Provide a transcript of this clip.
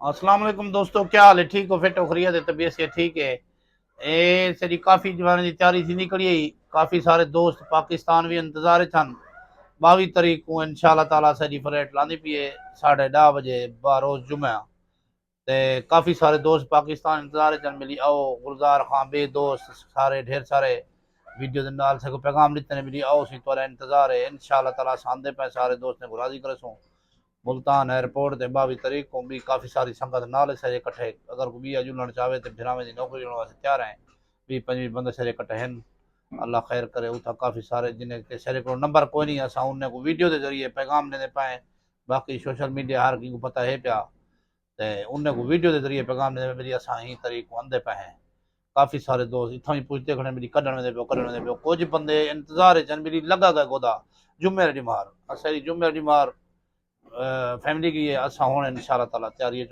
अस्सलाम वालेकुम दोस्तों, क्या हाल है? ठीक हो? फिट हो? खैरियत है? तबीयत से ठीक है? ए सरी काफ़ी जमाने की तैयारी थी निकली आई। काफ़ी सारे दोस्त पाकिस्तान भी इंतजार छन। 22 तारीख को इंशाल्लाह ताला सरी फ्लाइट लानी पी है 10:30 बजे रोज जुम्मे। ते काफ़ी सारे दोस्त पाकिस्तान इंतजार चन मिली आओ। गुलजार खां बे दोस्त सारे ढेर सारे वीडियो दे नाल से पैगाम लिते ने मिली आओ सी तोरा इंतजार है इंशाल्लाह ताला सांदे पे सारे दोस्त ने गुराजी करे सो मुल्तान एयरपोर्ट ते 22 तारीख को भी काफ़ी सारी संगत नाल सजे कट्ठे अगर कोई भी जुड़ना चाहे तो फिरावे की नौकरी वास्ते तैयार हैं। 20-25 बंदे सजे कट्ठे हैं। अल्लाह खैर करे। उठा काफ़ी सारे जिन्हें के सरे को नंबर कोई नहीं असा उन्हें को वीडियो के जरिए पैगाम देने पाए। बाकी सोशल मीडिया हर की को पता है पिया ते उन्हें को वीडियो के जरिए पैगाम देने मेरी असा ही तारीख को आंदे पे हैं। काफ़ी सारे दोस्त इतना ही पूछते खड़े मेरी कढ़न में दे कुछ बंदे इंतजार है जन मेरी लगा गए गोदा जुम्मे डी मार असा जुम्मे डी मार फैमिली की असा हूँ इंशाल्लाह ताला तैयारी